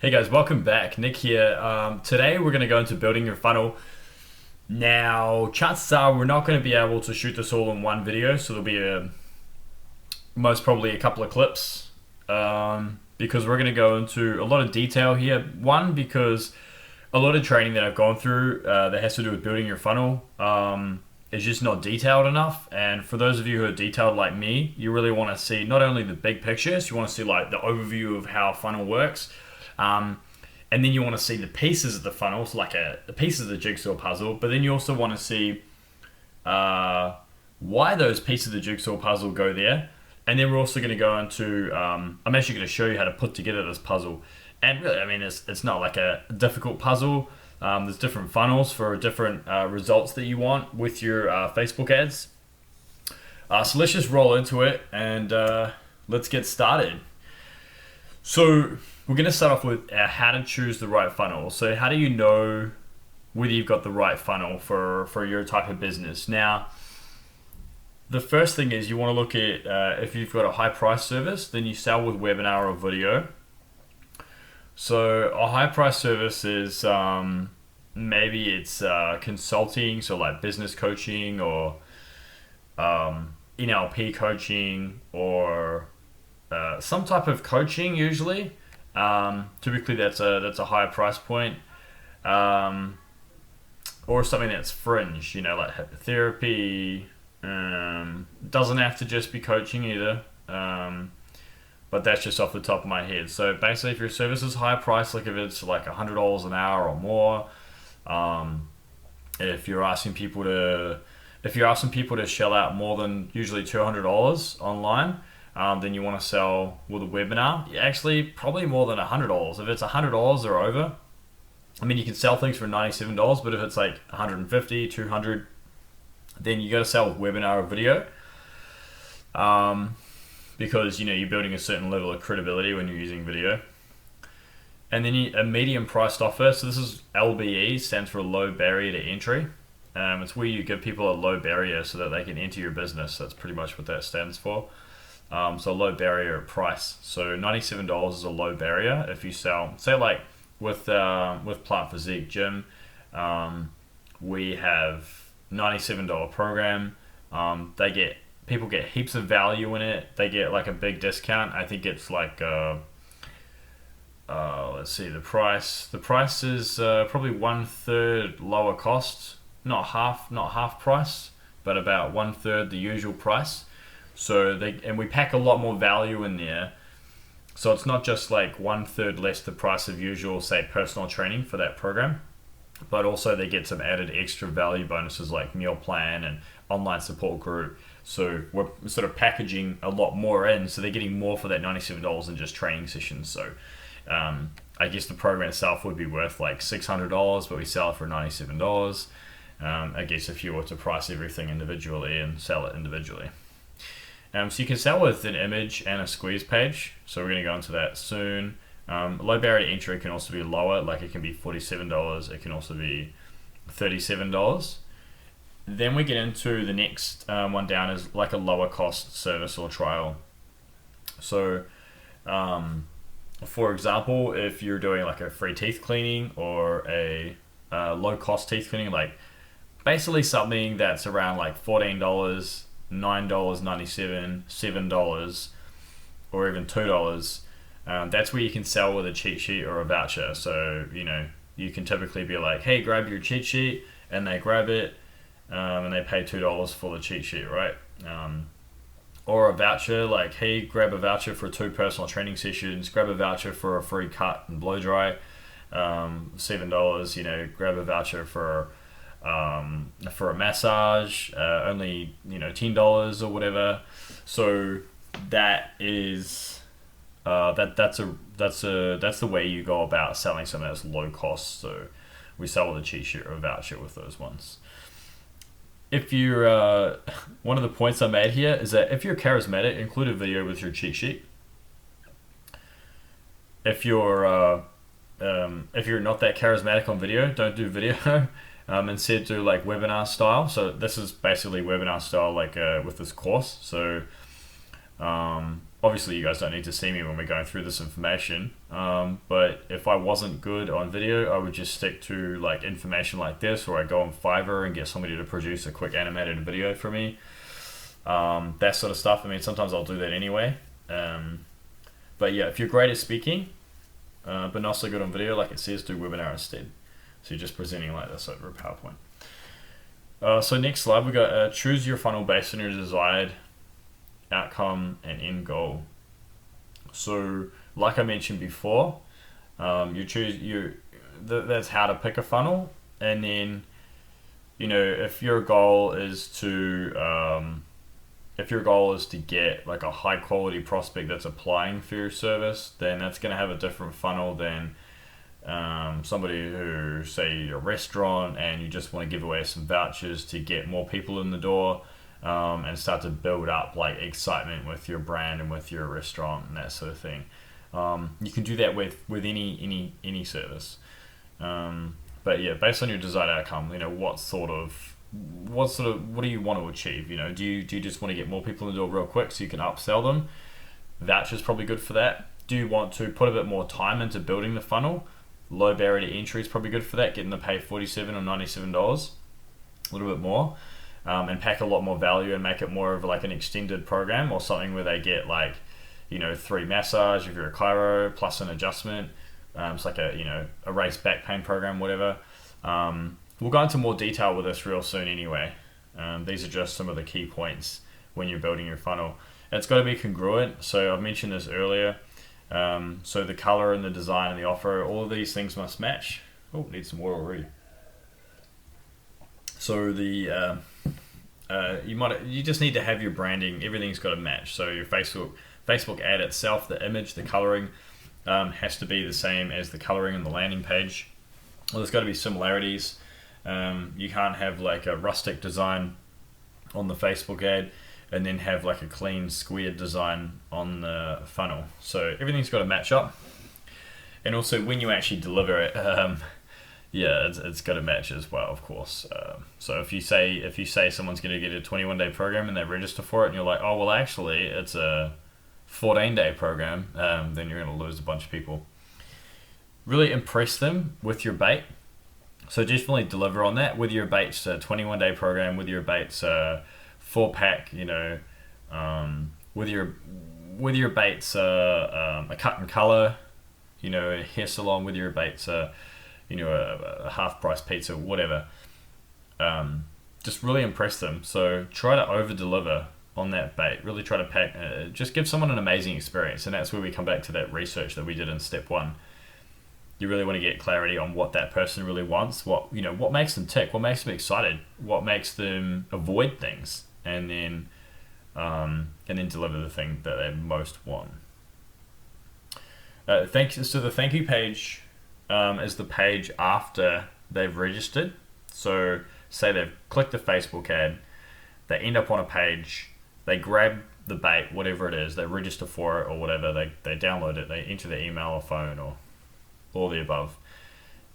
Hey guys, welcome back. Nick here. Today we're going to go into building your funnel. Now, chances are we're not going to be able to shoot this all in one video, so there'll be most probably a couple of clips because we're going to go into a lot of detail here. One, because a lot of training that I've gone through that has to do with building your funnel is just not detailed enough. And for those of you who are detailed like me, you really want to see not only the big pictures, you want to see like the overview of how a funnel works. And then you want to see the pieces of the funnel, so like the pieces of the jigsaw puzzle, but then you also want to see why those pieces of the jigsaw puzzle go there. And then we're also going to go into, I'm actually going to show you how to put together this puzzle. And really, I mean, it's not like a difficult puzzle. There's different funnels for different results that you want with your Facebook ads. So let's just roll into it and let's get started. So we're going to start off with how to choose the right funnel. So how do you know whether you've got the right funnel for your type of business? Now, the first thing is you want to look at if you've got a high price service, then you sell with webinar or video. So a high price service is maybe it's consulting, so like business coaching or NLP coaching or some type of coaching usually. Typically that's a higher price point, or something that's fringe, like hypnotherapy. Doesn't have to just be coaching either, but that's just off the top of my head. So basically, if your service is higher price, like if it's like $100 an hour or more, if you're asking people to shell out more than usually $200 online, then you want to sell with a webinar. Actually, probably more than $100. If it's $100 or over, I mean, you can sell things for $97, but if it's like $150, $200, then you got to sell with webinar or video, because you're building a certain level of credibility when you're using video. And then a medium priced offer. So this is LBE, stands for low barrier to entry. It's where you give people a low barrier so that they can enter your business. That's pretty much what that stands for. So low barrier price. So $97 is a low barrier if you sell. Say like with Plant Physique Gym, we have $97 program. People get heaps of value in it. They get like a big discount. I think it's like let's see, the price. The price is probably 1/3 lower cost. Not half price, but about 1/3 the usual price. So we pack a lot more value in there. So it's not just like 1/3 less the price of usual, say, personal training for that program, but also they get some added extra value bonuses like meal plan and online support group. So we're sort of packaging a lot more in, so they're getting more for that $97 than just training sessions. So I guess the program itself would be worth like $600, but we sell it for $97. I guess if you were to price everything individually and sell it individually. So you can sell with an image and a squeeze page. So we're going to go into that soon. Low barrier to entry can also be lower, like it can be $47. It can also be $37. Then we get into the next one down is like a lower cost service or trial. So for example, if you're doing like a free teeth cleaning or a low cost teeth cleaning, like basically something that's around like $14, $9.97, $7, or even $2, that's where you can sell with a cheat sheet or a voucher. So you can typically be like, hey, grab your cheat sheet, and they grab it, and they pay $2 for the cheat sheet, right? Or a voucher, like, hey, grab a voucher for 2 personal training sessions, grab a voucher for a free cut and blow dry, $7. Grab a voucher for a massage, only $10 or whatever. So that is that's the way you go about selling something that's low cost. So we sell with a cheat sheet or a voucher with those ones. If you're one of the points I made here is that if you're charismatic, include a video with your cheat sheet. If you're not that charismatic on video, don't do video. Instead do like webinar style. So this is basically webinar style, like with this course. So Obviously, you guys don't need to see me when we're going through this information. But if I wasn't good on video, I would just stick to like information like this, or I go on Fiverr and get somebody to produce a quick animated video for me. That sort of stuff. I mean, sometimes I'll do that anyway. But yeah, if you're great at speaking, but not so good on video, like it says, do webinar instead. So you're just presenting like this over a PowerPoint. So next slide, we got choose your funnel based on your desired outcome and end goal. So like I mentioned before, that's how to pick a funnel, and then if your goal is to get like a high quality prospect that's applying for your service, then that's going to have a different funnel than somebody who, say, a restaurant, and you just want to give away some vouchers to get more people in the door, and start to build up like excitement with your brand and with your restaurant and that sort of thing. You can do that with any service. But yeah, based on your desired outcome, what do you want to achieve? Do you just want to get more people in the door real quick so you can upsell them? Voucher's probably good for that. Do you want to put a bit more time into building the funnel? Low barrier to entry is probably good for that, getting them to pay $47 or $97, a little bit more, and pack a lot more value and make it more of like an extended program, or something where they get like 3 massage if you're a chiro plus an adjustment. It's like a raised back pain program, whatever. We'll go into more detail with this real soon anyway. These are just some of the key points when you're building your funnel. It's got to be congruent. So I've mentioned this earlier. So the color and the design and the offer, all of these things must match. Oh, need some water already. So you just need to have your branding. Everything's got to match. So your Facebook ad itself, the image, the coloring has to be the same as the coloring on the landing page. Well, there's got to be similarities. You can't have like a rustic design on the Facebook ad and then have like a clean squared design on the funnel. So everything's got to match up. And also when you actually deliver it, it's got to match as well, of course. So if you say someone's going to get a 21-day program and they register for it, and you're like, oh well, actually it's a 14-day program, then you're going to lose a bunch of people. Really impress them with your bait. So definitely deliver on that. Whether your bait's a 21-day program, whether your bait's a 4-pack, whether your bait's a cut and color, a hair salon, whether your bait's a half-price pizza, whatever. Just really impress them. So try to over-deliver on that bait. Really try to pack. Just give someone an amazing experience, and that's where we come back to that research that we did in step 1. You really want to get clarity on what that person really wants, what makes them tick, what makes them excited, what makes them avoid things, and then deliver the thing that they most want. So the thank you page is the page after they've registered. So say they've clicked the Facebook ad, they end up on a page, they grab the bait, whatever it is, they register for it or whatever, they download it, they enter their email or phone or all the above.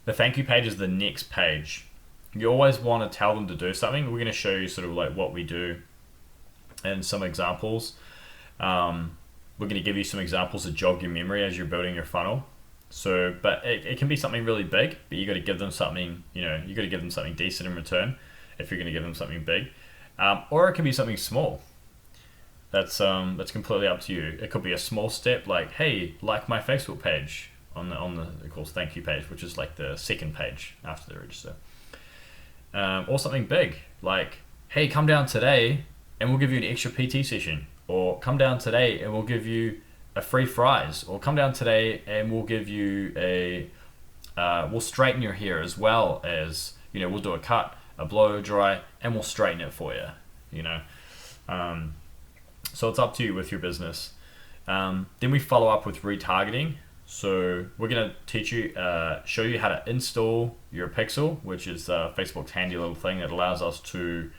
The thank you page is the next page. You always want to tell them to do something. We're going to show you sort of like what we do and some examples. We're going to give you some examples to jog your memory as you're building your funnel. So, but it can be something really big, but you got to give them something, you got to give them something decent in return if you're going to give them something big. Or it can be something small. That's completely up to you. It could be a small step like, hey, like my Facebook page on the of course thank you page, which is like the second page after they register. Or something big like, hey, come down today and we'll give you an extra PT session, or come down today and we'll give you a free fries, or come down today and we'll give you we'll straighten your hair as well as, we'll do a cut, a blow dry, and we'll straighten it for you, so it's up to you with your business. Then we follow up with retargeting. So we're going to show you how to install your pixel, which is Facebook's handy little thing that allows us to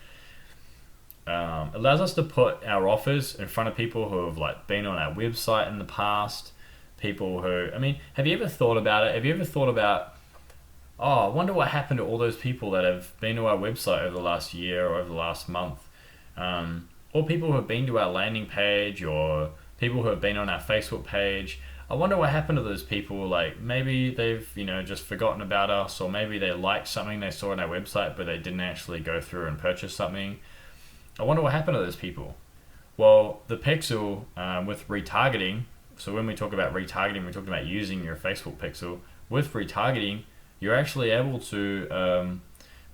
put our offers in front of people who have like been on our website in the past. People who, have you ever thought about it? Have you ever thought about, I wonder what happened to all those people that have been to our website over the last year or over the last month, or people who have been to our landing page, or people who have been on our Facebook page. I wonder what happened to those people. Like maybe they've just forgotten about us, or maybe they liked something they saw on our website but they didn't actually go through and purchase something. I wonder what happened to those people. Well, the pixel with retargeting. So when we talk about retargeting, we're talking about using your Facebook pixel. With retargeting, you're actually able to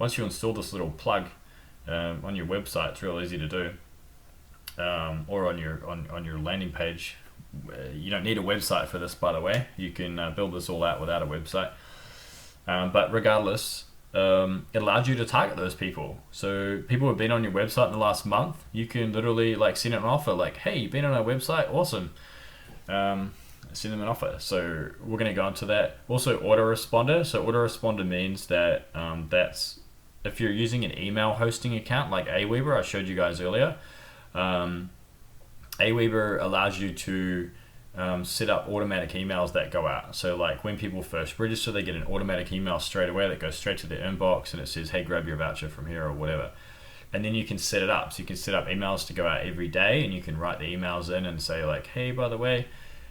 once you install this little plug on your website, it's real easy to do, or on your landing page. You don't need a website for this, by the way. You can build this all out without a website. But regardless, it allows you to target those people. So people who have been on your website in the last month, you can literally like send an offer like, hey, you've been on our website, awesome. Send them an offer. So we're going to go into that. Also, autoresponder. So autoresponder means that that's if you're using an email hosting account like Aweber, I showed you guys earlier. Aweber allows you to set up automatic emails that go out. So like when people first register, they get an automatic email straight away that goes straight to their inbox, and it says, hey, grab your voucher from here or whatever. And then you can set it up. So you can set up emails to go out every day, and you can write the emails in and say like, hey, by the way,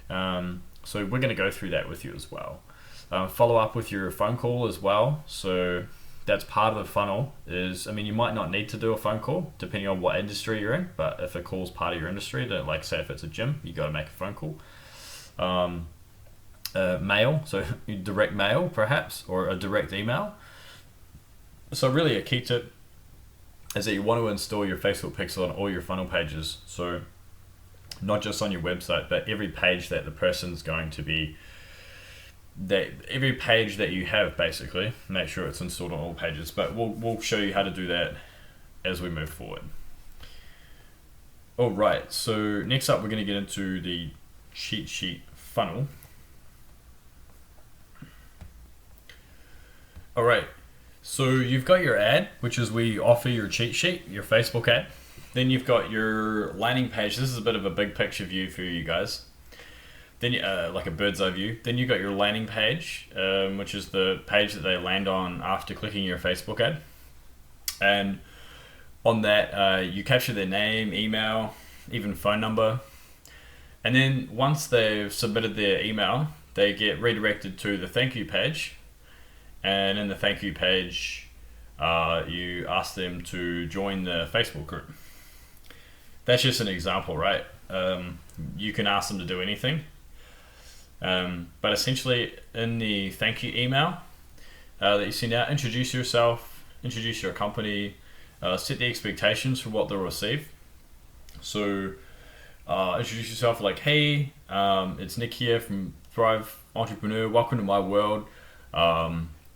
so we're going to go through that with you as well. Follow up with your phone call as well. So that's part of the funnel. You might not need to do a phone call depending on what industry you're in, but if a call's part of your industry, then like say if it's a gym, you got to make a phone call. Mail, so direct mail perhaps, or a direct email. So really a key tip is that you want to install your Facebook pixel on all your funnel pages. So not just on your website, but every page that the person's going to be, that every page that you have, basically, make sure it's installed on all pages. But we'll show you how to do that as we move forward. All right, so next up we're going to get into the cheat sheet funnel. All right, so you've got your ad, which is we offer your cheat sheet, your Facebook ad. Then you've got your landing page. This is a bit of a big picture view for you guys. Then like a bird's eye view. Then you've got your landing page, which is the page that they land on after clicking your Facebook ad. And on that, you capture their name, email, even phone number. And then once they've submitted their email, they get redirected to the thank you page. And in the thank you page, you ask them to join the Facebook group. That's just an example, right? You can ask them to do anything. But essentially in the thank you email that you send out, introduce yourself, introduce your company, set the expectations for what they'll receive. So introduce yourself like, hey, it's Nick here from Thrive Entrepreneur. Welcome to my world.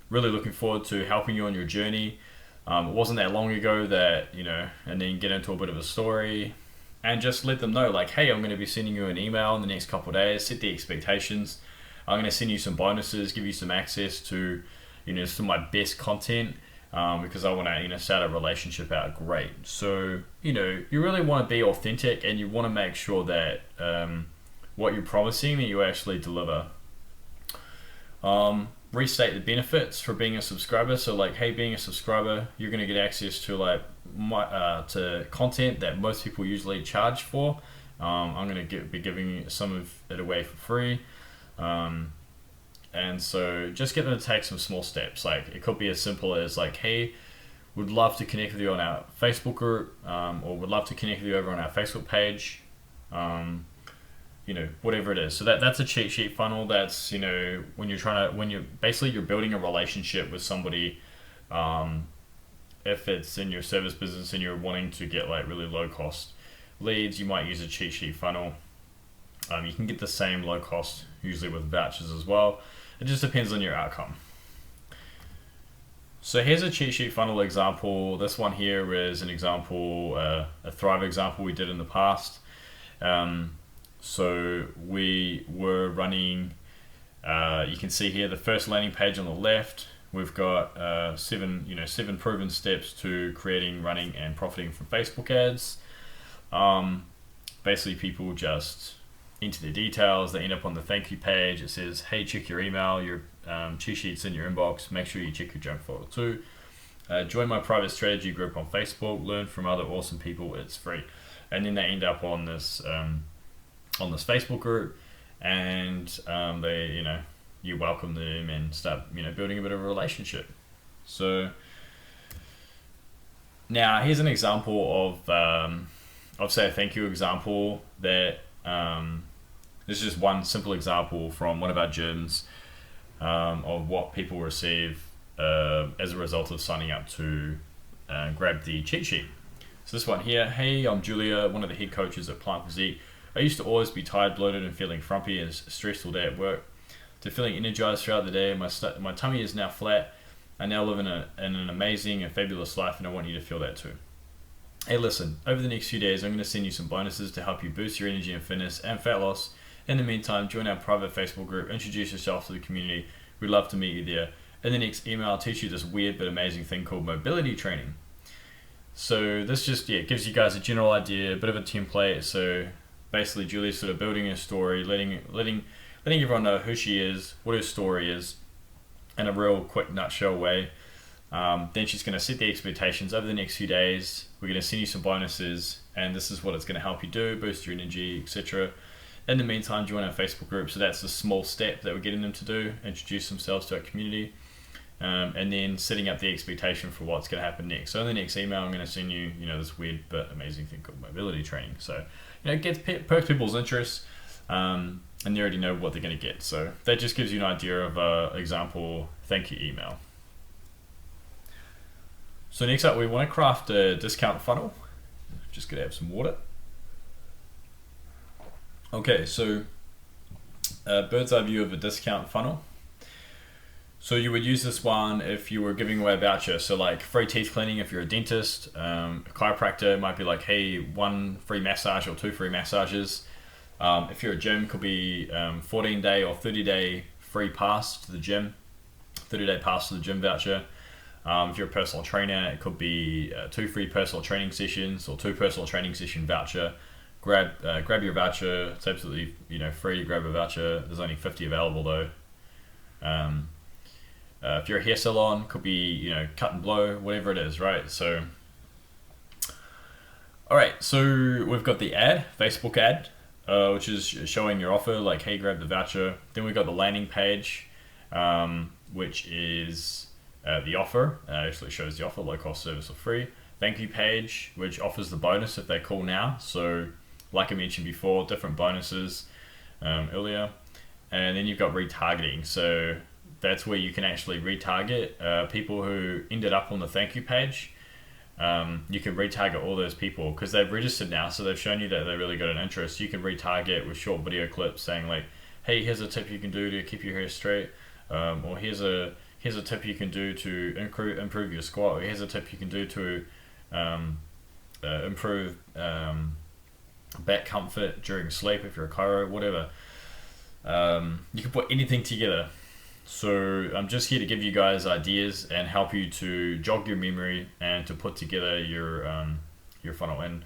Really looking forward to helping you on your journey. It wasn't that long ago that, and then get into a bit of a story. And just let them know like, hey, I'm going to be sending you an email in the next couple of days, set the expectations. I'm going to send you some bonuses, give you some access to, some of my best content because I want to, start a relationship out great. So, you really want to be authentic, and you want to make sure that what you're promising that you actually deliver. Restate the benefits for being a subscriber. So like, hey, being a subscriber, you're going to get access to like to content that most people usually charge for. I'm going to be giving some of it away for free. And so just get them to take some small steps. Like it could be as simple as like, hey, would love to connect with you on our Facebook group, or would love to connect with you over on our Facebook page. Whatever it is. So that's a cheat sheet funnel. That's, when you're building a relationship with somebody, if it's in your service business and you're wanting to get like really low cost leads, you might use a cheat sheet funnel. You can get the same low cost usually with vouchers as well. It just depends on your outcome. So here's a cheat sheet funnel example. This one here is an example, a Thrive example we did in the past. So we were running, you can see here the first landing page on the left. We've got seven proven steps to creating, running, and profiting from Facebook ads. Basically, people just enter their details. They end up on the thank you page. It says, hey, check your email. Your cheat sheet's in your inbox. Make sure you check your junk folder too. Join my private strategy group on Facebook. Learn from other awesome people. It's free. And then they end up on this on this Facebook group, and they, you welcome them and start, building a bit of a relationship. So now here's an example of say a thank you example that this is just one simple example from one of our gyms of what people receive as a result of signing up to grab the cheat sheet. So this one here: hey, I'm Julia, one of the head coaches at Plant Physique. I used to always be tired, bloated, and feeling frumpy and stressed all day at work, to feeling energized throughout the day. My tummy is now flat. I now live in an amazing and fabulous life, and I want you to feel that too. Hey, listen, over the next few days, I'm going to send you some bonuses to help you boost your energy and fitness and fat loss. In the meantime, join our private Facebook group, introduce yourself to the community. We'd love to meet you there. In the next email, I'll teach you this weird but amazing thing called mobility training. So this just gives you guys a general idea, a bit of a template. So basically, Julie's sort of building her story, letting everyone know who she is, what her story is, in a real quick nutshell way. Then she's going to set the expectations over the next few days. We're going to send you some bonuses, and this is what it's going to help you do, boost your energy, etc. In the meantime, join our Facebook group. So that's the small step that we're getting them to do, introduce themselves to our community, and then setting up the expectation for what's going to happen next. So in the next email, I'm going to send you, this weird but amazing thing called mobility training. So, it gets perks people's interest, and they already know what they're going to get. So that just gives you an idea of an example thank you email. So next up, we want to craft a discount funnel. Just gonna have some water. Okay, so a bird's eye view of a discount funnel. So you would use this one if you were giving away a voucher. So like free teeth cleaning if you're a dentist, a chiropractor might be like, hey, 1 free massage or 2 free massages. If you're a gym, could be 14-day or 30-day free pass to the gym, 30-day pass to the gym voucher. If you're a personal trainer, it could be 2 free personal training sessions or 2 personal training session voucher. Grab your voucher. It's absolutely free to grab a voucher. There's only 50 available though. If you're a hair salon, could be cut and blow, whatever it is, right? So, all right. So we've got the ad, Facebook ad, which is showing your offer, like hey, grab the voucher. Then we've got the landing page, which is the offer. Actually shows the offer, low cost service or free. Thank you page, which offers the bonus if they call now. So like I mentioned before, different bonuses earlier. And then you've got retargeting. So that's where you can actually retarget people who ended up on the thank you page. You can retarget all those people because they've registered now, so they've shown you that they really got an interest. You can retarget with short video clips saying like, hey, here's a tip you can do to keep your hair straight, or here's a tip you can do to improve your squat, or here's a tip you can do to improve back comfort during sleep if you're a chiro, whatever. You can put anything together. So I'm just here to give you guys ideas and help you to jog your memory and to put together your funnel. And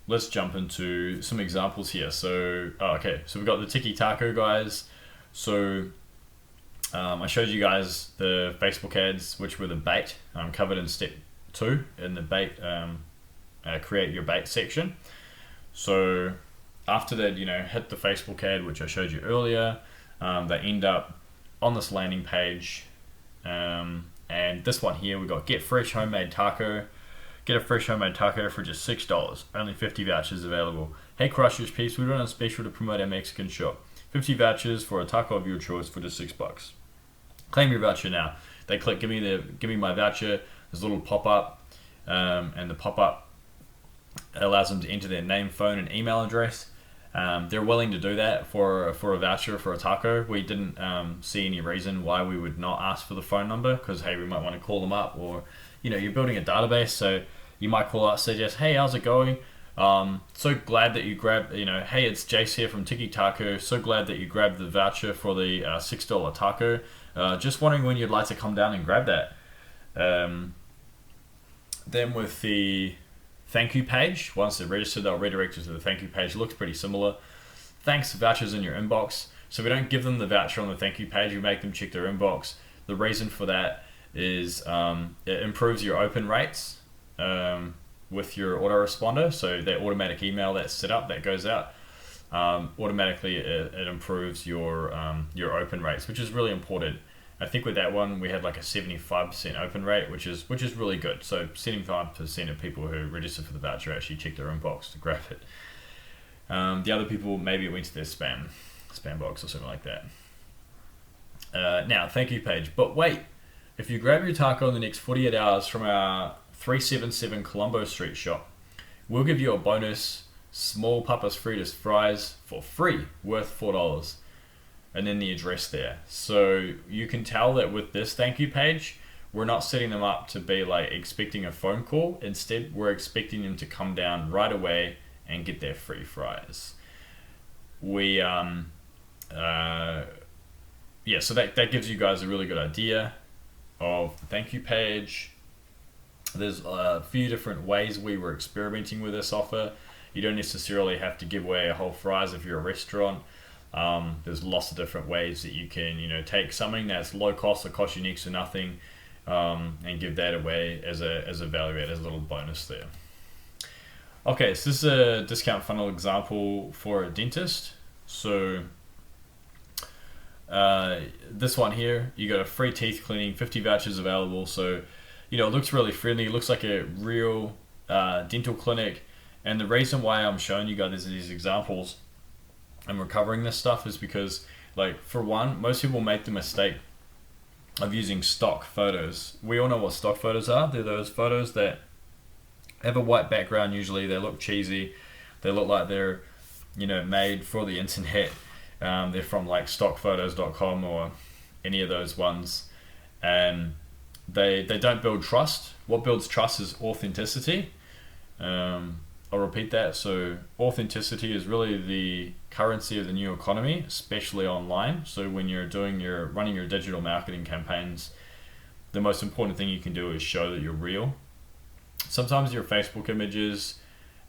let's jump into some examples here. So so we've got the Tiki Taco guys. So I showed you guys the Facebook ads, which were the bait, covered in step 2 in the bait, create your bait section. So after that, hit the Facebook ad, which I showed you earlier. They end up on this landing page, and this one here, we got get fresh homemade taco. Get a fresh homemade taco for just $6. Only 50 vouchers available. Hey Crushers peeps, we run a special to promote our Mexican shop. 50 vouchers for a taco of your choice for just $6. Claim your voucher now. They click give me my voucher. There's a little pop-up, and the pop-up allows them to enter their name, phone, and email address. They're willing to do that for a voucher for a taco. We didn't see any reason why we would not ask for the phone number, because hey, we might want to call them up, or you're building a database, so you might call up, suggest, hey, how's it going? So glad that you grabbed, hey, it's Jace here from Tiki Taco. So glad that you grabbed the voucher for the $6 taco. Just wondering when you'd like to come down and grab that. Then with the thank you page, once they're registered, they'll redirect you to the thank you page. It looks pretty similar. Thanks, vouchers in your inbox. So we don't give them the voucher on the thank you page, we make them check their inbox. The reason for that is it improves your open rates. with your autoresponder. So that automatic email that's set up that goes out, automatically it improves your open rates, which is really important. I think with that one we had like a 75% open rate, which is really good. So 75% of people who register for the voucher actually check their inbox to grab it. The other people, maybe it went to their spam box or something like that. Now, thank you page. But wait, if you grab your taco in the next 48 hours from our 377 Colombo Street shop, we'll give you a bonus small Papas Fritas fries for free, worth $4. And then the address there. So you can tell that with this thank you page, we're not setting them up to be like expecting a phone call. Instead, we're expecting them to come down right away and get their free fries. So that gives you guys a really good idea of the thank you page. There's a few different ways we were experimenting with this offer. You don't necessarily have to give away a whole fries if you're a restaurant. There's lots of different ways that you can, take something that's low cost that costs you next to nothing, and give that away as a value add, as a little bonus there. Okay, so this is a discount funnel example for a dentist. So this one here, you got a free teeth cleaning, 50 vouchers available. So, it looks really friendly. It looks like a real dental clinic. And the reason why I'm showing you guys these examples and we're covering this stuff is because, like, for one, most people make the mistake of using stock photos. We all know what stock photos are. They're those photos that have a white background. Usually they look cheesy. They look like they're, made for the internet. They're from like stockphotos.com or any of those ones. And they don't build trust. What builds trust is authenticity. I'll repeat that. So authenticity is really the currency of the new economy, especially online. So when you're running your digital marketing campaigns, the most important thing you can do is show that you're real. Sometimes your Facebook images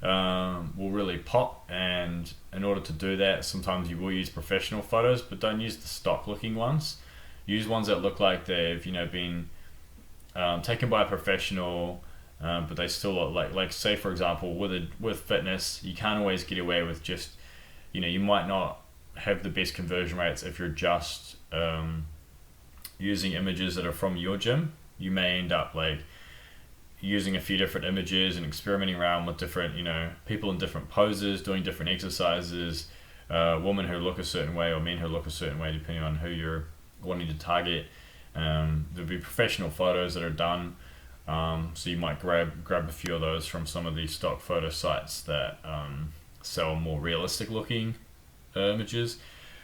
will really pop, and in order to do that, sometimes you will use professional photos, but don't use the stock looking ones. Use ones that look like they've been taken by a professional, but they still look like say for example with fitness, you can't always get away with just you might not have the best conversion rates if you're just using images that are from your gym. You may end up like using a few different images and experimenting around with different people in different poses, doing different exercises, women who look a certain way or men who look a certain way depending on who you're wanting to target. There'll be professional photos that are done, so you might grab a few of those from some of these stock photo sites that sell more realistic looking images.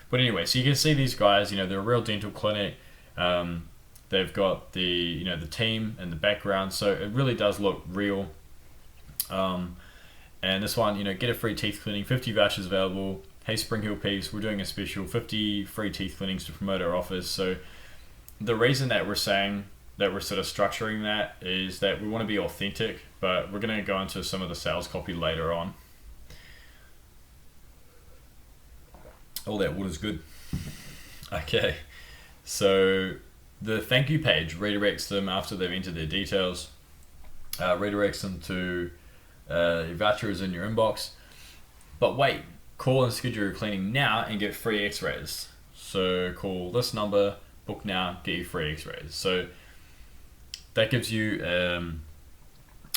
But anyway, so you can see these guys, they're a real dental clinic. They've got the the team and the background, so it really does look real. And this one, get a free teeth cleaning, 50 vouchers available. Hey Spring Hill peeps, we're doing a special 50 free teeth cleanings to promote our offers. So the reason that we're saying that we're sort of structuring that is that we want to be authentic, but we're going to go into some of the sales copy later on. Oh, that water's good. Okay, so the thank you page redirects them after they've entered their details, redirects them to your vouchers in your inbox. But wait, call and schedule your cleaning now and get free x-rays. So call this number, book now, get you free x-rays. So that gives you a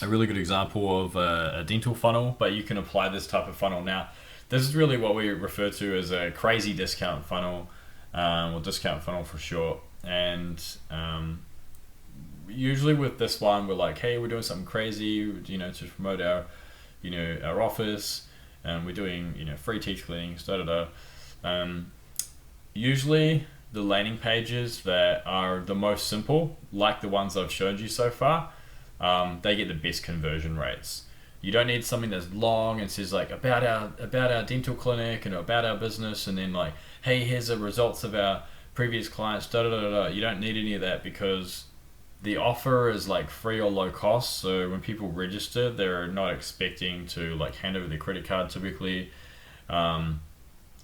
really good example of a dental funnel, but you can apply this type of funnel now. This is really what we refer to as a crazy discount funnel, or discount funnel for short. And usually with this one, we're like, hey, we're doing something crazy, to promote our, our offers, and we're doing, free teeth cleanings, usually the landing pages that are the most simple, like the ones I've showed you so far, they get the best conversion rates. You don't need something that's long and says like about our dental clinic and about our business, and then like, hey, here's the results of our previous clients. You don't need any of that, because the offer is like free or low cost. So when people register, they're not expecting to like hand over their credit card typically.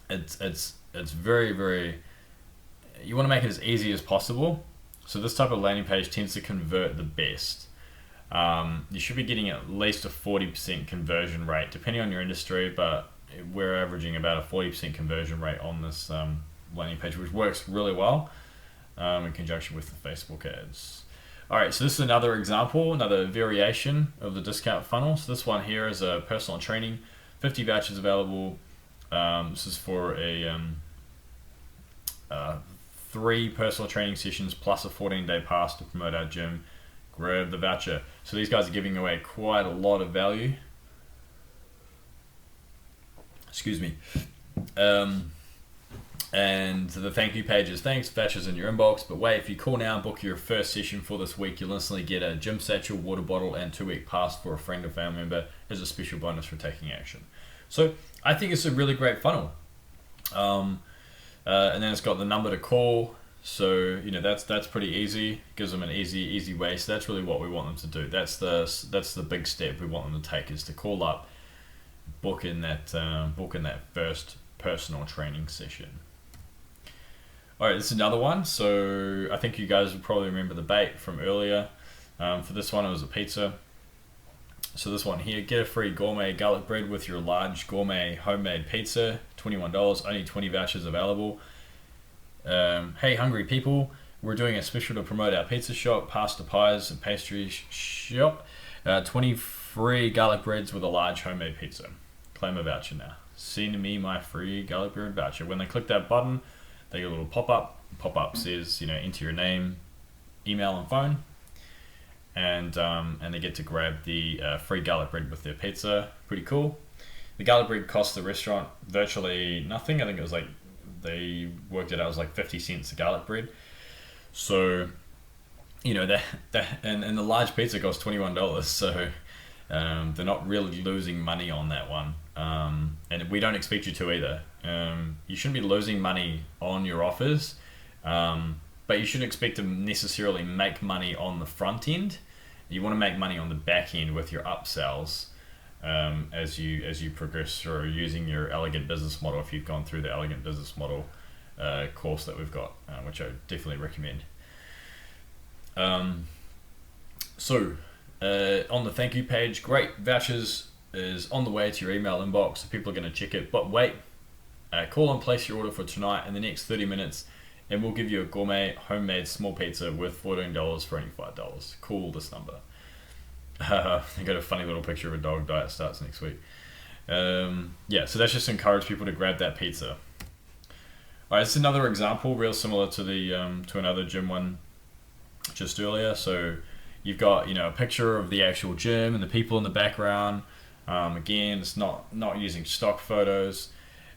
It's very, very, you want to make it as easy as possible. So this type of landing page tends to convert the best. you should be getting at least a 40% conversion rate, depending on your industry, but we're averaging about a 40% conversion rate on this landing page, which works really well in conjunction with the Facebook ads. All right, so this is another example, another variation of the discount funnel. So this one here is a personal training, 50 vouchers available. This is for a 3 personal training sessions plus a 14-day pass to promote our gym. Grab the voucher. So these guys are giving away quite a lot of value. Excuse me. And the thank you page is thanks, vouchers in your inbox. But wait, if you call now and book your first session for this week, you'll instantly get a gym satchel, water bottle, and 2-week pass for a friend or family member as a special bonus for taking action. So I think it's a really great funnel. And then it's got the number to call. So that's pretty easy. Gives them an easy way. So that's really what we want them to do. That's the big step we want them to take, is to call up, book in that first personal training session. All right, this is another one. So I think you guys will probably remember the bait from earlier. For this one, it was a pizza. So this one here, get a free gourmet garlic bread with your large gourmet homemade pizza, $21, only 20 vouchers available. Hey hungry people, we're doing a special to promote our pizza shop, pasta pies and pastry shop. 20 free garlic breads with a large homemade pizza. Claim a voucher now. Send me my free garlic bread voucher. When they click that button, they get a little pop-up. Pop-up says, enter your name, email and phone. And they get to grab the free garlic bread with their pizza. Pretty cool. The garlic bread cost the restaurant virtually nothing. I think it was like, they worked it out, it was like 50 cents a garlic bread. So, that and the large pizza costs $21. So they're not really losing money on that one. And we don't expect you to either. You shouldn't be losing money on your offers, but you shouldn't expect to necessarily make money on the front end. You want to make money on the back end with your upsells. As you progress through using your Elegant Business Model, if you've gone through the Elegant Business Model course that we've got, which I definitely recommend. So on the thank you page, great, vouchers is on the way to your email inbox, so people are going to check it. But wait, call and place your order for tonight in the next 30 minutes, and we'll give you a gourmet homemade small pizza with $14 for only $5. Call this number. I got a funny little picture of a dog. Diet starts next week. So that's just to encourage people to grab that pizza. All right, it's another example, real similar to the to another gym one just earlier. So you've got a picture of the actual gym and the people in the background. Again, it's not using stock photos.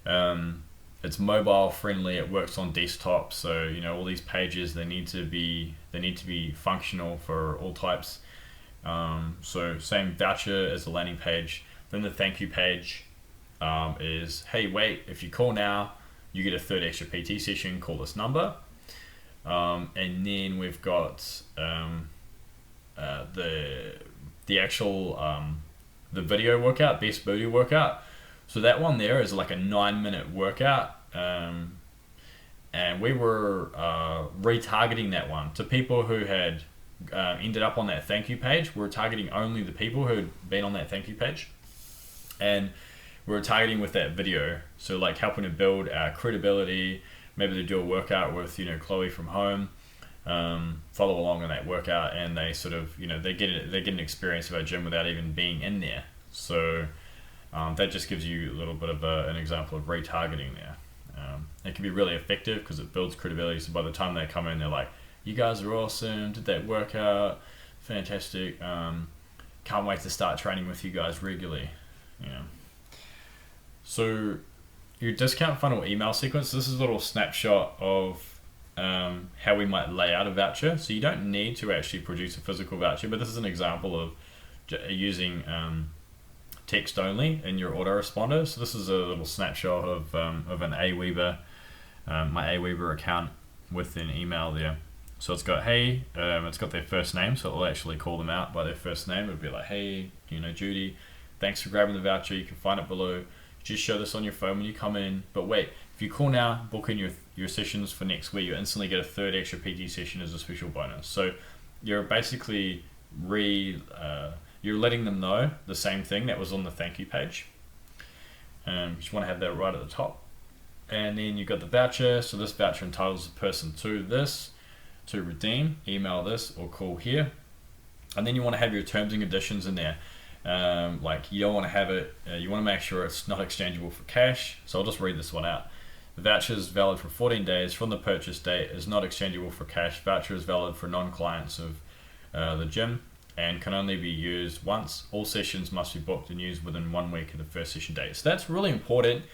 It's mobile friendly. It works on desktop. So all these pages, they need to be functional for all types. So same voucher as the landing page. Then the thank you page is, hey, wait, if you call now, you get a 3rd extra PT session, call this number. And then we've got the actual the video workout, best booty workout. So that one there is like a 9-minute workout. And we were retargeting that one to people who had ended up on that thank you page. We're targeting only the people who had been on that thank you page, and we're targeting with that video. So like helping to build our credibility. Maybe they do a workout with Chloe from home, follow along on that workout, and they sort of they get an experience of our gym without even being in there. So that just gives you a little bit of an example of retargeting there. It can be really effective because it builds credibility. So by the time they come in, they're like, you guys are awesome, did that workout, fantastic, can't wait to start training with you guys regularly. So your discount funnel email sequence, this is a little snapshot of how we might lay out a voucher. So you don't need to actually produce a physical voucher, but this is an example of using text only in your autoresponder. So this is a little snapshot of an Aweber, my Aweber account with an email there. So it's got, hey, it's got their first name, so it'll actually call them out by their first name. It'll be like, hey, Judy, thanks for grabbing the voucher. You can find it below. Just show this on your phone when you come in. But wait, if you call now, book in your sessions for next week, you instantly get a 3rd extra PT session as a special bonus. So you're basically you're letting them know the same thing that was on the thank you page. You just want to have that right at the top. And then you've got the voucher. So this voucher entitles the person to this, to redeem, email this or call here. And then you want to have your terms and conditions in there. Like you don't want to have it, you want to make sure it's not exchangeable for cash. So I'll just read this one out. The voucher is valid for 14 days from the purchase date, is not exchangeable for cash. Voucher is valid for non-clients of the gym and can only be used once. All sessions must be booked and used within 1 week of the first session date. So that's really important.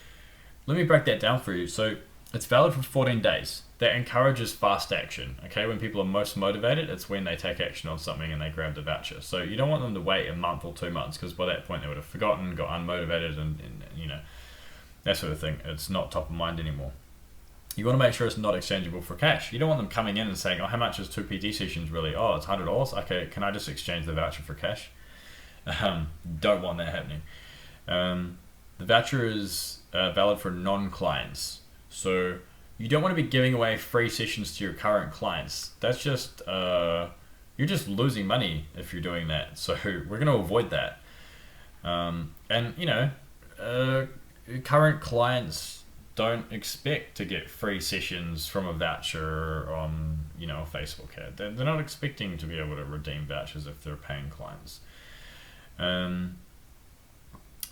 Let me break that down for you. So it's valid for 14 days. That encourages fast action. Okay, when people are most motivated, it's when they take action on something and they grab the voucher. So you don't want them to wait a month or 2 months, because by that point they would have forgotten, got unmotivated, and you know, that sort of thing. It's not top of mind anymore. You want to make sure it's not exchangeable for cash. You don't want them coming in and saying, oh, how much is 2 PT sessions really? Oh, it's $100. Okay, can I just exchange the voucher for cash? Don't want that happening. The voucher is valid for non-clients. So you don't want to be giving away free sessions to your current clients. That's just, you're just losing money if you're doing that. So we're going to avoid that. And, you know, current clients don't expect to get free sessions from a voucher on, you know, a Facebook ad. They're not expecting to be able to redeem vouchers if they're paying clients. Can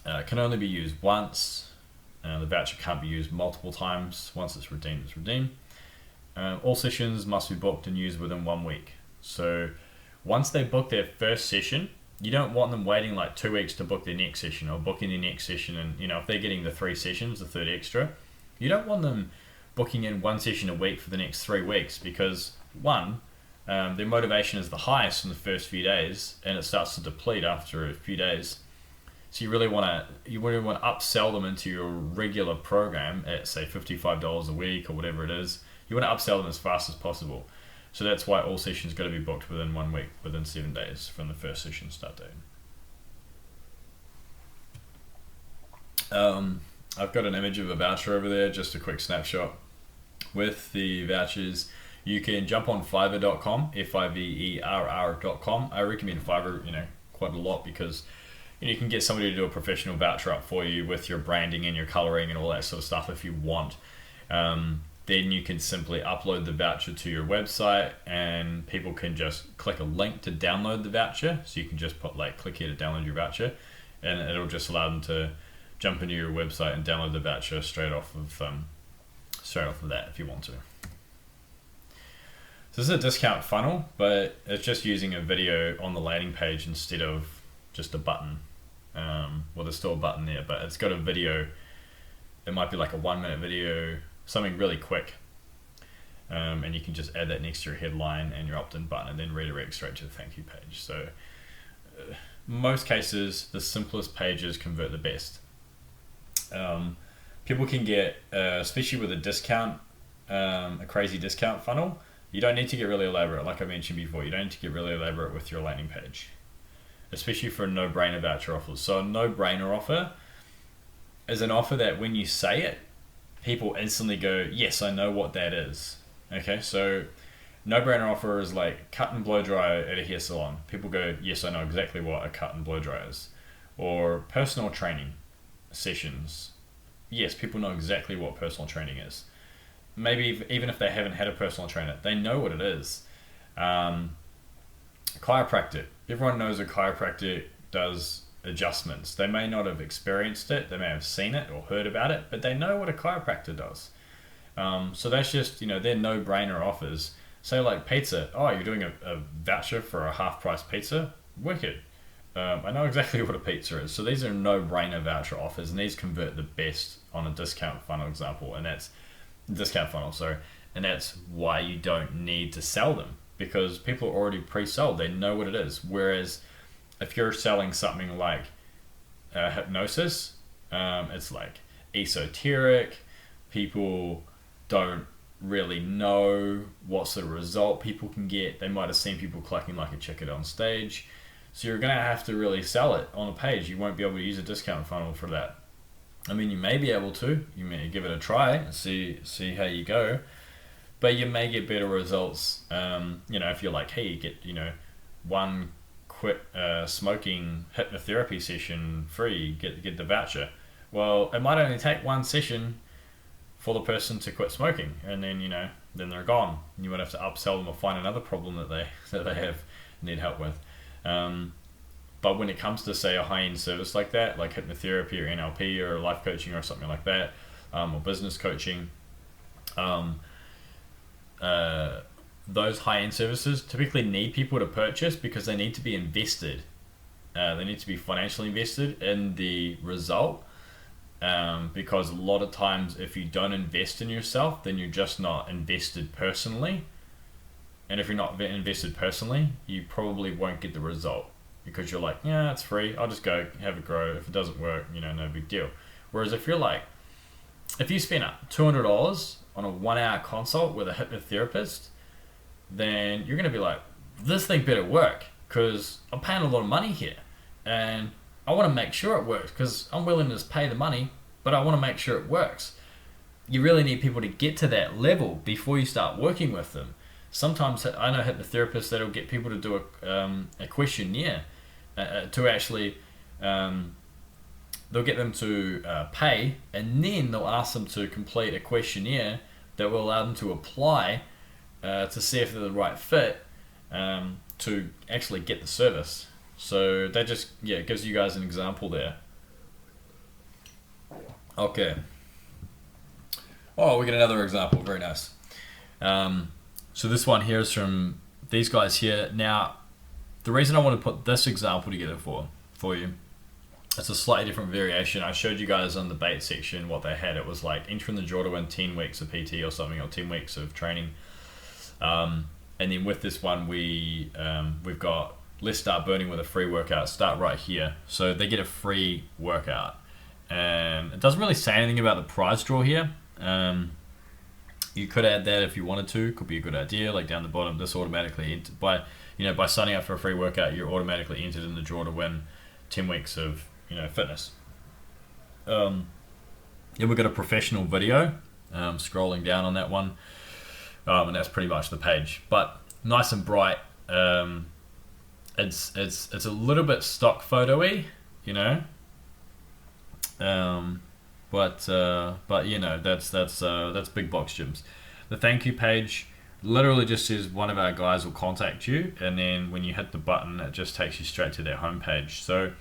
only be used once. The voucher can't be used multiple times. Once it's redeemed, it's redeemed. All sessions must be booked and used within 1 week. So once they book their first session, you don't want them waiting like 2 weeks to book their next session, or booking their next session. And, you know, if they're getting the 3 sessions, the third extra, you don't want them booking in 1 session a week for the next 3 weeks, because one, their motivation is the highest in the first few days and it starts to deplete after a few days. So you really want to upsell them into your regular program at, say, $55 a week or whatever it is. You want to upsell them as fast as possible. So that's why all sessions got to be booked within 1 week, within 7 days from the first session start date. I've got an image of a voucher over there, just a quick snapshot. With the vouchers, you can jump on Fiverr.com, Fiverr.com. I recommend Fiverr, you know, quite a lot, because you can get somebody to do a professional voucher up for you with your branding and your coloring and all that sort of stuff if you want. Then you can simply upload the voucher to your website and people can just click a link to download the voucher. So you can just put like, click here to download your voucher, and it'll just allow them to jump into your website and download the voucher straight off of that if you want to. So this is a discount funnel, but it's just using a video on the landing page instead of just a button. Well, there's still a button there, but it's got a video. It might be like a 1 minute video, something really quick. And you can just add that next to your headline and your opt-in button, and then redirect straight to the thank you page. So most cases, the simplest pages convert the best. People can get, especially with a discount, a crazy discount funnel, you don't need to get really elaborate. Like I mentioned before, you don't need to get really elaborate with your landing page, especially for no-brainer voucher offers. So a no-brainer offer is an offer that when you say it, people instantly go, yes, I know what that is. Okay, so no-brainer offer is like cut and blow dry at a hair salon. People go, yes, I know exactly what a cut and blow dry is. Or personal training sessions. Yes, people know exactly what personal training is. Maybe even if they haven't had a personal trainer, they know what it is. Chiropractic. Everyone knows a chiropractic does adjustments. They may not have experienced it, they may have seen it or heard about it, but they know what a chiropractor does. So that's just, they're no-brainer offers. Say like pizza. Oh, you're doing a voucher for a half-price pizza? Wicked. I know exactly what a pizza is. So these are no-brainer voucher offers, and these convert the best on a discount funnel example, and that's and that's why you don't need to sell them, because people are already pre-sold. They know what it is. Whereas if you're selling something like hypnosis, it's like esoteric. People don't really know what's the result people can get. They might have seen people clucking like a chicken on stage. So you're going to have to really sell it on a page. You won't be able to use a discount funnel for that. I mean, you may be able to. You may give it a try and see how you go. But you may get better results, if you're like, hey, you get, one quit smoking, hypnotherapy session free, get the voucher. Well, it might only take one session for the person to quit smoking, and then then they're gone. You might have to upsell them or find another problem that they need help with. But when it comes to, say, a high-end service like that, like hypnotherapy or NLP or life coaching or something like that, or business coaching, those high-end services typically need people to purchase because they need to be invested. They need to be financially invested in the result. Because a lot of times if you don't invest in yourself, then you're just not invested personally. And if you're not invested personally, you probably won't get the result because you're like, yeah, it's free. I'll just go have it grow. If it doesn't work, no big deal. Whereas if you spend $200 on a 1 hour consult with a hypnotherapist, then you're going to be like, this thing better work because I'm paying a lot of money here. And I want to make sure it works because I'm willing to pay the money, but I want to make sure it works. You really need people to get to that level before you start working with them. Sometimes I know hypnotherapists that'll get people to do a questionnaire to actually, they'll get them to pay, and then they'll ask them to complete a questionnaire that will allow them to apply to see if they're the right fit to actually get the service. So that just gives you guys an example there. Okay. Oh, we get another example. Very nice. So this one here is from these guys here. Now, the reason I want to put this example together for you, it's a slightly different variation. I showed you guys on the bait section what they had. It was like entering the draw to win 10 weeks of PT or something, or 10 weeks of training. And then with this one, we've got let's start burning with a free workout. Start right here. So they get a free workout. It doesn't really say anything about the prize draw here. You could add that if you wanted to. Could be a good idea. Like down the bottom, this automatically by signing up for a free workout, you're automatically entered in the draw to win 10 weeks of fitness. Then we've got a professional video. Scrolling down on that one, and that's pretty much the page. But nice and bright. It's a little bit stock photo-y, but that's big box gyms. The thank you page literally just says one of our guys will contact you, and then when you hit the button, it just takes you straight to their homepage. So,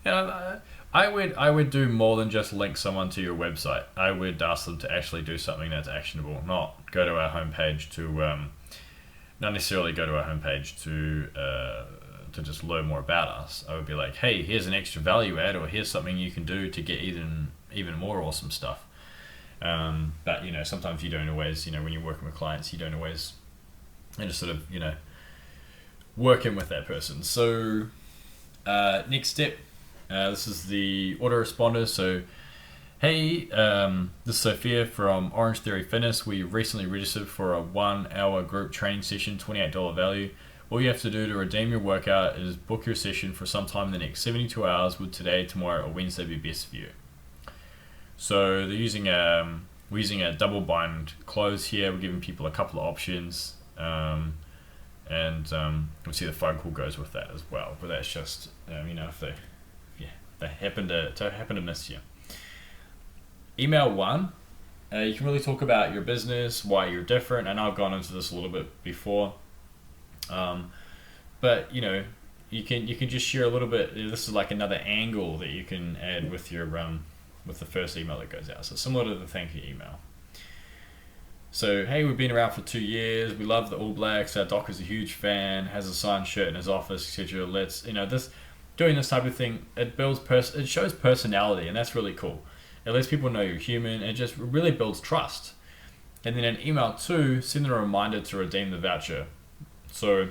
I would do more than just link someone to your website. I would ask them to actually do something that's actionable, not go to our homepage to not necessarily go to our homepage to just learn more about us. I would be like, hey, here's an extra value add, or here's something you can do to get even more awesome stuff. But sometimes you don't always, when you're working with clients, you don't always, just sort of, work in with that person. So next step, this is the autoresponder. So hey, this is Sophia from Orange Theory Fitness. We recently registered for a 1 hour group training session, $28 value. All you have to do to redeem your workout is book your session for sometime in the next 72 hours. Would today, tomorrow, or Wednesday be best for you? So they're using we're using a double bind close here. We're giving people a couple of options, and obviously the phone call goes with that as well. But that's just if they happen to miss you. Email 1. You can really talk about your business, why you're different, and I've gone into this a little bit before. But you can just share a little bit. This is like another angle that you can add with your with the first email that goes out. So similar to the thank you email. So hey, we've been around for 2 years. We love the All Blacks. Our doc is a huge fan. Has a signed shirt in his office, etc. Let's doing this type of thing. It builds it shows personality, and that's really cool. It lets people know you're human. It just really builds trust. And then in email 2, send a reminder to redeem the voucher. So,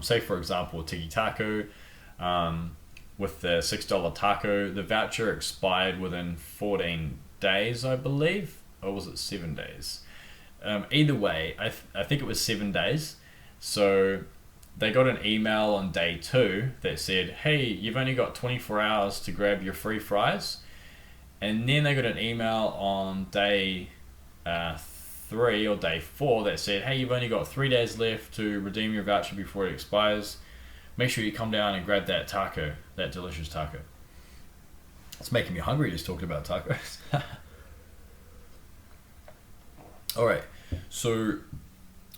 say for example, Tiki Taco, with the $6 taco, the voucher expired within 14 days, I believe, or was it 7 days? Either way, I think it was 7 days. So they got an email on day 2 that said, hey, you've only got 24 hours to grab your free fries. And then they got an email on day 3 or day 4 that said, hey, you've only got 3 days left to redeem your voucher before it expires. make sure you come down and grab that taco, that delicious taco. It's making me hungry just talking about tacos. All right, so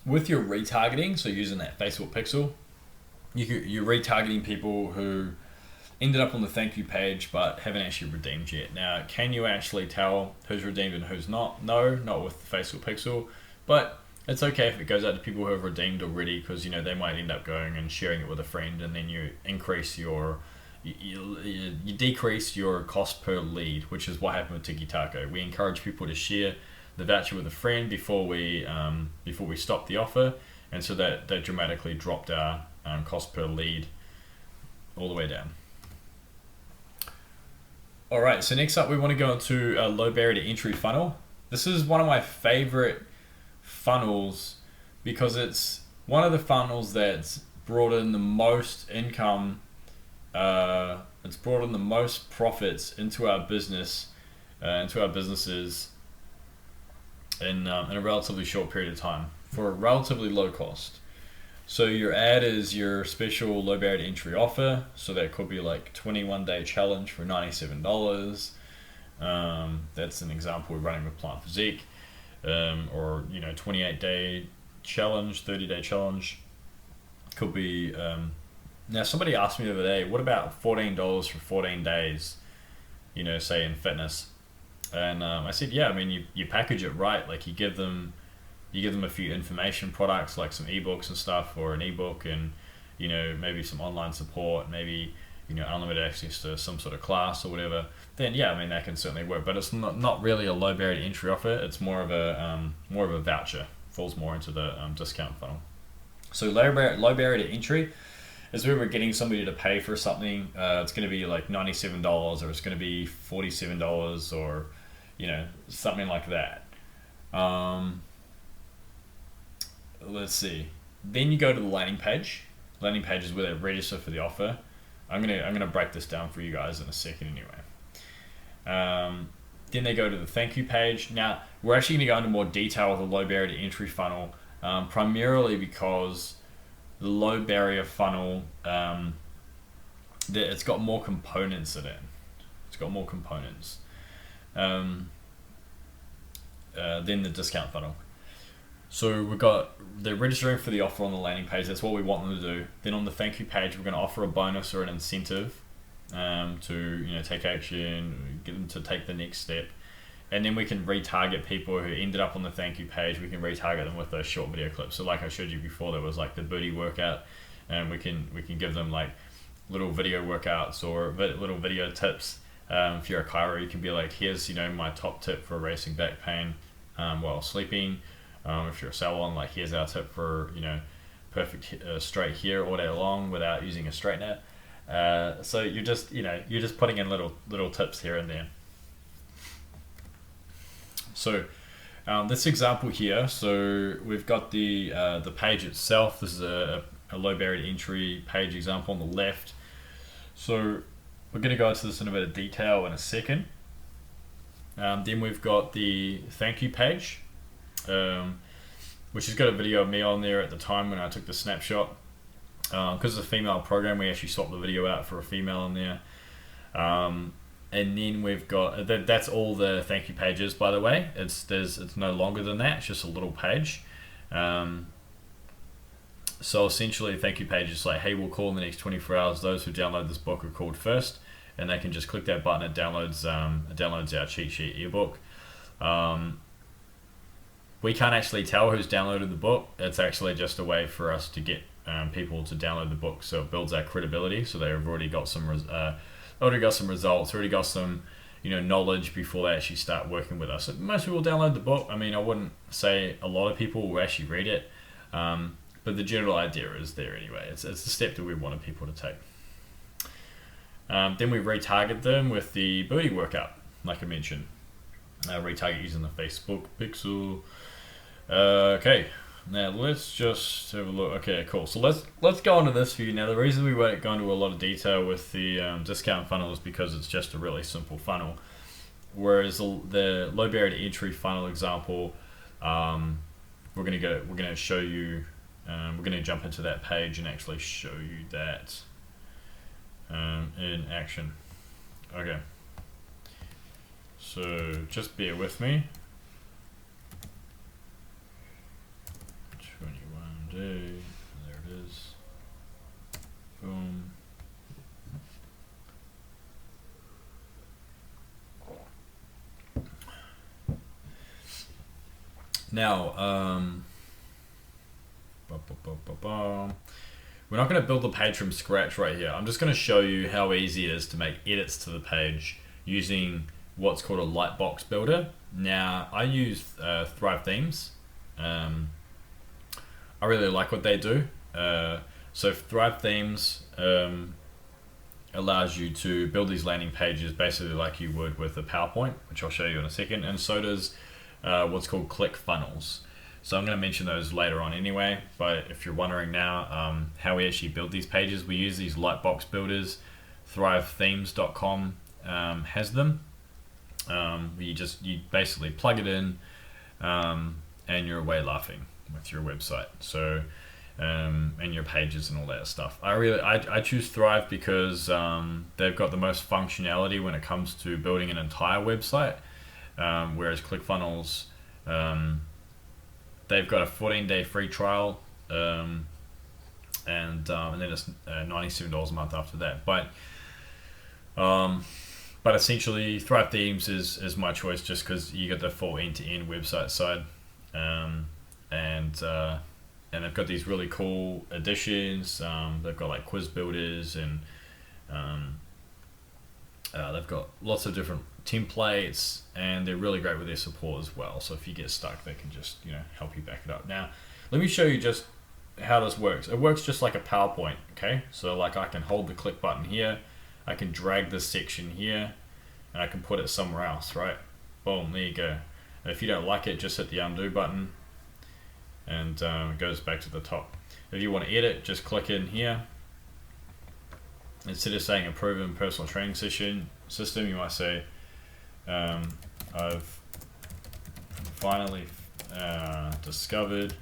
with your retargeting, so using that Facebook pixel, you're retargeting people who ended up on the thank you page but haven't actually redeemed yet. Now, can you actually tell who's redeemed and who's not? No, not with the Facebook pixel, but it's okay if it goes out to people who have redeemed already, because you know they might end up going and sharing it with a friend, and then you increase your you decrease your cost per lead, which is what happened with Tiki Taco. We encourage people to share the voucher with a friend before we stop the offer, and so that dramatically dropped our cost per lead all the way down. All right, so next up we want to go into a low barrier to entry funnel. This is one of my favorite funnels because it's one of the funnels that's brought in the most income. It's brought in the most profits into our businesses in a relatively short period of time for a relatively low cost. So your ad is your special low barrier to entry offer. So that could be like 21-day challenge for $97. That's an example we're running with Plant Physique. Or 28-day challenge, 30-day challenge. Could be. Now somebody asked me the other day, what about $14 for 14 days? Say in fitness, and I said, yeah. I mean, you package it right. Like you give them a few information products like some ebooks and stuff, or an ebook, and maybe some online support, maybe unlimited access to some sort of class or whatever. Then yeah, I mean that can certainly work. But it's not really a low barrier to entry offer. It's more of a voucher. Falls more into the discount funnel. So low barrier to entry is where we're getting somebody to pay for something. It's going to be like $97, or it's going to be $47, or something like that. Let's see. Then you go to the landing page. Landing page is where they register for the offer. I'm gonna break this down for you guys in a second anyway. Then they go to the thank you page. Now we're actually going to go into more detail with the low barrier to entry funnel, primarily because the low barrier funnel, it's got more components in it. It's got more components than the discount funnel. So they're registering for the offer on the landing page. That's what we want them to do. Then on the thank you page, we're going to offer a bonus or an incentive to take action, get them to take the next step. And then we can retarget people who ended up on the thank you page. We can retarget them with a short video clip. So like I showed you before, there was like the booty workout, and we can give them like little video workouts or little video tips. If you're a chiro, you can be like, here's my top tip for erasing back pain while sleeping. If you're a salon, like here's our tip for perfect straight hair all day long without using a straightener. So you're just putting in little tips here and there. So this example here, so we've got the page itself. This is a low barrier to entry page example on the left. So we're going to go into this in a bit of detail in a second. Then we've got the thank you page, which has got a video of me on there at the time when I took the snapshot. Because it's a female program, we actually swapped the video out for a female on there. And then we've got that's all the thank you pages, by the way. It's no longer than that. It's just a little page. So essentially, the thank you page is like, hey, we'll call in the next 24 hours. Those who download this book are called first, and they can just click that button. It downloads our cheat sheet ebook. We can't actually tell who's downloaded the book. It's actually just a way for us to get people to download the book, so it builds our credibility. So they've already got some results, already got some knowledge before they actually start working with us. Most people download the book. I mean, I wouldn't say a lot of people will actually read it, but the general idea is there anyway. It's the step that we wanted people to take. Then we retarget them with the booty workout, like I mentioned. Retarget using the Facebook pixel. Okay, now let's just have a look. Okay, cool. So let's go into this view. Now the reason we won't go into a lot of detail with the discount funnel is because it's just a really simple funnel. Whereas the low barrier to entry funnel example, we're gonna show you We're going to jump into that page and actually show you that in action. Okay, so just bear with me. 21 day, there it is. Boom. Now, we're not going to build the page from scratch right here. I'm just going to show you how easy it is to make edits to the page using what's called a lightbox builder. Now, I use Thrive Themes. I really like what they do. So Thrive Themes allows you to build these landing pages basically like you would with a PowerPoint, which I'll show you in a second, and so does what's called ClickFunnels. So I'm going to mention those later on anyway, but if you're wondering now how we actually build these pages, we use these lightbox builders. ThriveThemes.com has them. You basically plug it in and you're away laughing with your website. So and your pages and all that stuff. I choose Thrive because they've got the most functionality when it comes to building an entire website, whereas ClickFunnels, they've got a 14-day free trial, and then it's $97 a month after that. But essentially, Thrive Themes is my choice just because you get the full end-to-end website side, and they've got these really cool additions. They've got like quiz builders, and they've got lots of different templates, and they're really great with their support as well. So if you get stuck, they can just help you back it up. Now, let me show you just how this works. It works just like a PowerPoint. Okay, so like I can hold the click button here, I can drag this section here, and I can put it somewhere else. Right? Boom, there you go. And if you don't like it, just hit the undo button, and it goes back to the top. If you want to edit, just click in here. Instead of saying a proven personal training system, you might say, I've finally discovered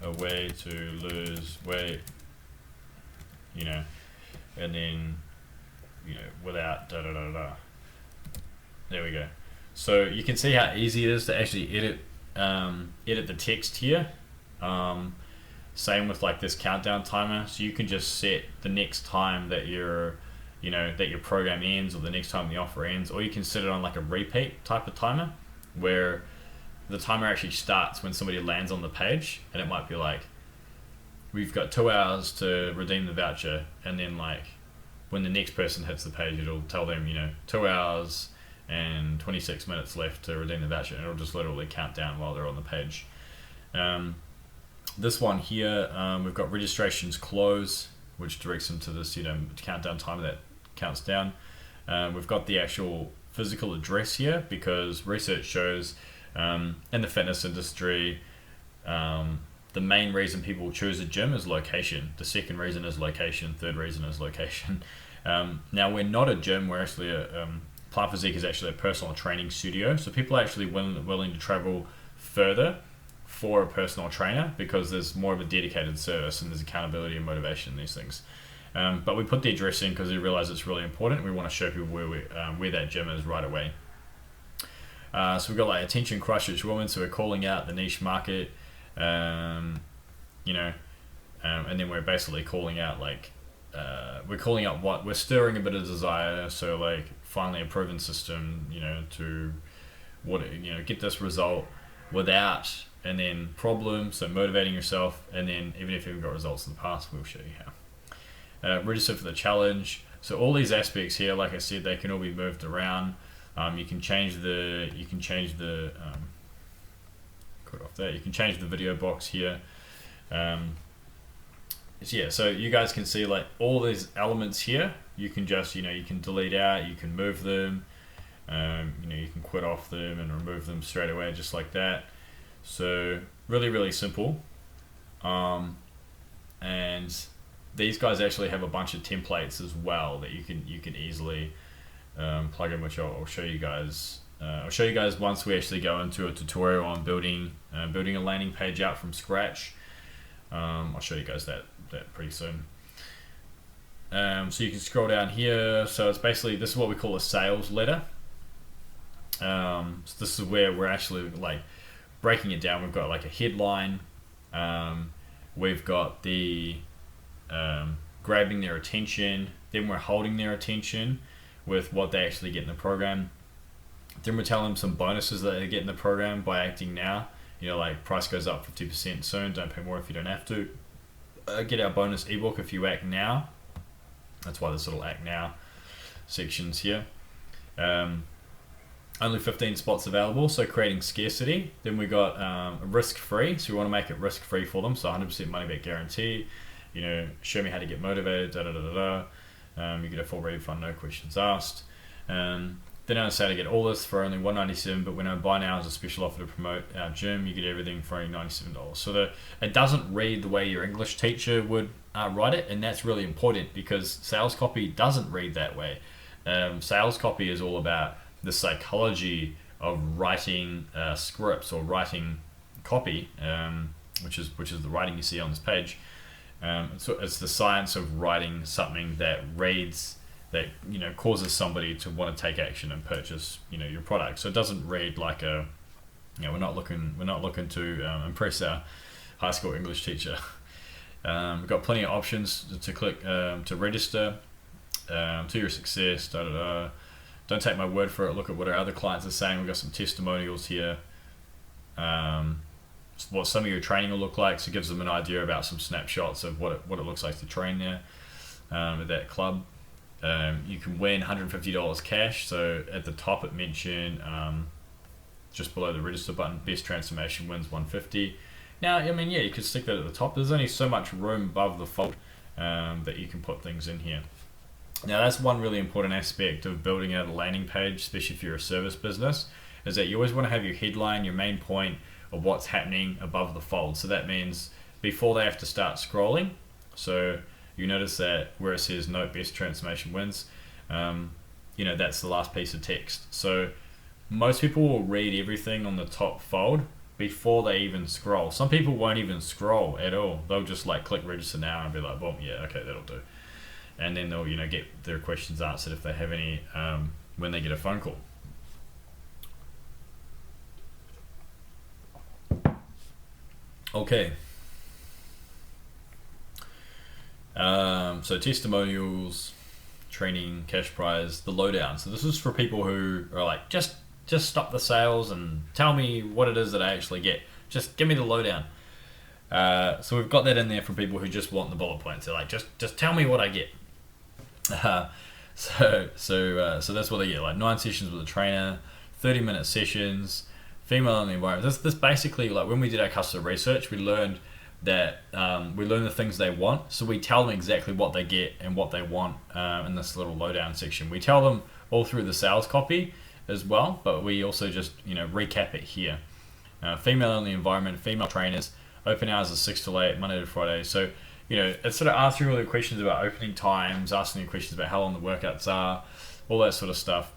a way to lose weight, and then, without da-da-da-da. There we go. So you can see how easy it is to actually edit the text here. Same with like this countdown timer. So you can just set the next time that your program ends, or the next time the offer ends, or you can set it on like a repeat type of timer where the timer actually starts when somebody lands on the page, and it might be like, we've got 2 hours to redeem the voucher, and then like when the next person hits the page, it'll tell them 2 hours and 26 minutes left to redeem the voucher, and it'll just literally count down while they're on the page. This one here, we've got registrations close, which directs them to this countdown timer that counts down. We've got the actual physical address here because research shows in the fitness industry, the main reason people choose a gym is location. The second reason is location. Third reason is location. Now, we're not a gym. We're actually Plant Physique is actually a personal training studio. So people are actually willing to travel further for a personal trainer because there's more of a dedicated service and there's accountability and motivation in these things. But we put the address in because we realize it's really important. We want to show people where that gym is right away. So we've got like attention Christchurch women, so we're calling out the niche market, and then we're basically calling out what we're stirring a bit of desire. So like finally a proven system, to get this result without, and then problem. So motivating yourself, and then even if you've got results in the past, we'll show you how. Register for the challenge. So all these aspects here, like I said, they can all be moved around. You can change the cut off that. You can change the video box here. So you guys can see like all these elements here. You can just you can delete out. You can move them. You can quit off them and remove them straight away, just like that. So really simple. And these guys actually have a bunch of templates as well that you can easily plug in, which I'll show you guys. I'll show you guys once we actually go into a tutorial on building a landing page out from scratch. I'll show you guys that pretty soon. So you can scroll down here. So it's basically, this is what we call a sales letter. So this is where we're actually like breaking it down. We've got like a headline. We've got the grabbing their attention. Then we're holding their attention with what they actually get in the program. Then we're telling them some bonuses that they get in the program by acting now. You know, like price goes up 50% soon. Don't pay more if you don't have to. Get our bonus ebook if you act now. That's why there's little act now sections here. Only 15 spots available, so creating scarcity. Then we got risk-free, so we want to make it risk-free for them, so 100% money back guarantee. You know, show me how to get motivated, you get a full refund, no questions asked. Then I say to get all this for only $197, but when I buy now as a special offer to promote our gym, you get everything for only $97. So it doesn't read the way your English teacher would write it, and that's really important because sales copy doesn't read that way. Sales copy is all about the psychology of writing scripts or writing copy, which is the writing you see on this page. So it's the science of writing something that reads, that causes somebody to want to take action and purchase your product. So it doesn't read like a, we're not looking to impress our high school English teacher. We've got plenty of options to click to register, to your success. Don't take my word for it. Look at what our other clients are saying. We've got some testimonials here. What some of your training will look like, so it gives them an idea about some snapshots of what it looks like to train there at that club. You can win $150 cash. So at the top it mentioned, just below the register button, best transformation wins $150. Now, I mean, yeah, you could stick that at the top. There's only so much room above the fold that you can put things in here. Now, that's one really important aspect of building out a landing page, especially if you're a service business, is that you always want to have your headline, your main point of what's happening above the fold. So that means before they have to start scrolling. So you notice that where it says note best transformation wins, that's the last piece of text. So most people will read everything on the top fold before they even scroll. Some people won't even scroll at all. They'll just like click register now and be like, boom, yeah, okay, that'll do. And then they'll get their questions answered if they have any when they get a phone call. Okay. So testimonials, training, cash prize, the lowdown. So this is for people who are like, just stop the sales and tell me what it is that I actually get. Just give me the lowdown. So we've got that in there for people who just want the bullet points. They're like, just tell me what I get. So that's what they get. Like 9 sessions with a trainer, 30-minute sessions, female in the environment. This basically, like when we did our customer research, we learned that we learn the things they want. So we tell them exactly what they get and what they want in this little lowdown section. We tell them all through the sales copy as well, but we also just recap it here. Female only environment, female trainers, open hours are 6 to 8, Monday to Friday. So it's sort of asking all the questions about opening times, asking the questions about how long the workouts are, all that sort of stuff.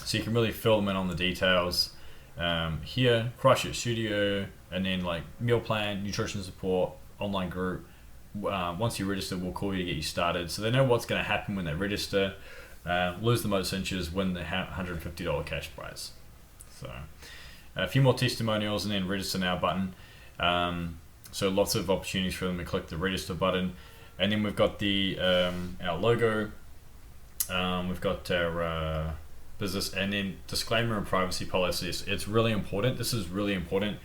So you can really fill them in on the details. Here, CrossFit Studio, and then like meal plan, nutrition support, online group. Once you register, we'll call you to get you started. So they know what's going to happen when they register. Lose the most inches, win the $150 cash prize. So a few more testimonials and then register now button. So lots of opportunities for them to click the register button. And then we've got the our logo. We've got our business, and then disclaimer and privacy policies. It's really important. This is really important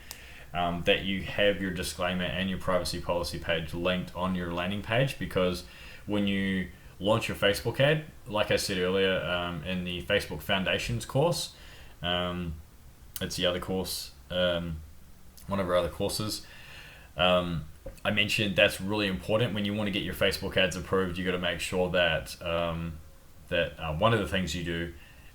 that you have your disclaimer and your privacy policy page linked on your landing page, because when you launch your Facebook ad, like I said earlier, in the Facebook Foundations course, it's the other course, one of our other courses. I mentioned that's really important. When you want to get your Facebook ads approved, you got to make sure that one of the things you do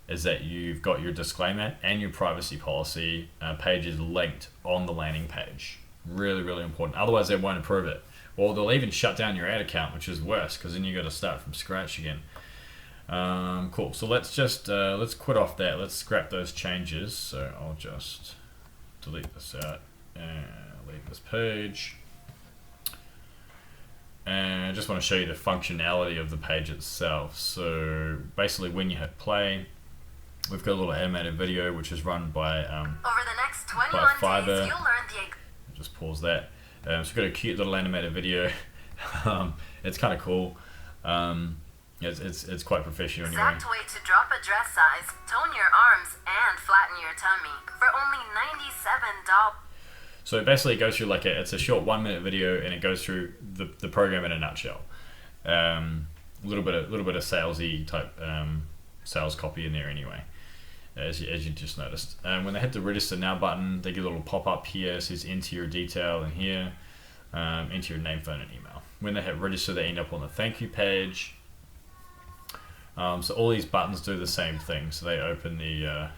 is that you've got your disclaimer and your privacy policy pages linked on the landing page. Really, really important. Otherwise, they won't approve it. Or they'll even shut down your ad account, which is worse, because then you got to start from scratch again. Cool. So let's just let's quit off that. Let's scrap those changes. So I'll just delete this out and leave this page. and I just want to show you the functionality of the page itself. So basically when you hit play, we've got a little animated video which is run by over the next 21 Fiverr. days, you'll learn the Just pause that. So we've got a cute little animated video. It's kind of cool. It's quite professional anyway. exact way to drop a dress size, tone your arms, and flatten your tummy for only $97. So basically it goes through like it's a short 1 minute video, and it goes through the program in a nutshell. A little bit of salesy type sales copy in there anyway, as you just noticed. When they hit the register now button, they get a little pop up here. It says enter your detail, and here enter your name, phone, and email. When they hit register, they end up on the thank you page. So all these buttons do the same thing. So they open the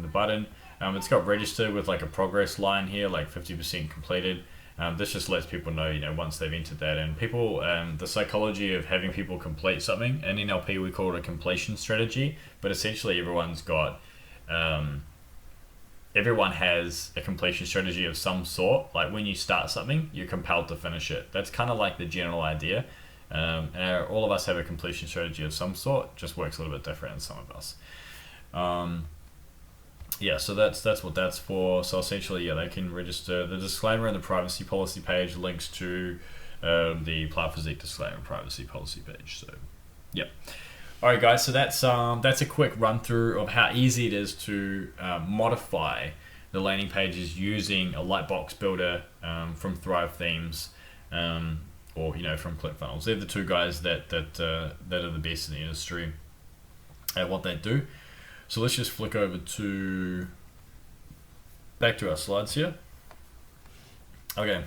button. It's got register with like a progress line here, like 50% completed. This just lets people know, once they've entered that. And people, the psychology of having people complete something, in NLP we call it a completion strategy, but essentially everyone has a completion strategy of some sort. Like when you start something, you're compelled to finish it. That's kind of like the general idea. And all of us have a completion strategy of some sort, just works a little bit different in some of us. Yeah, so that's what that's for. So essentially, yeah, they can register. The disclaimer and the privacy policy page links to the Plant Physique disclaimer and privacy policy page. So, yeah. All right, guys. So that's a quick run through of how easy it is to modify the landing pages using a Lightbox builder from Thrive Themes, or from ClickFunnels. They're the two guys that are the best in the industry at what they do. So let's just flick over back to our slides here. Okay.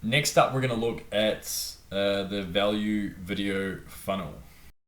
Next up, we're going to look at the value video funnel.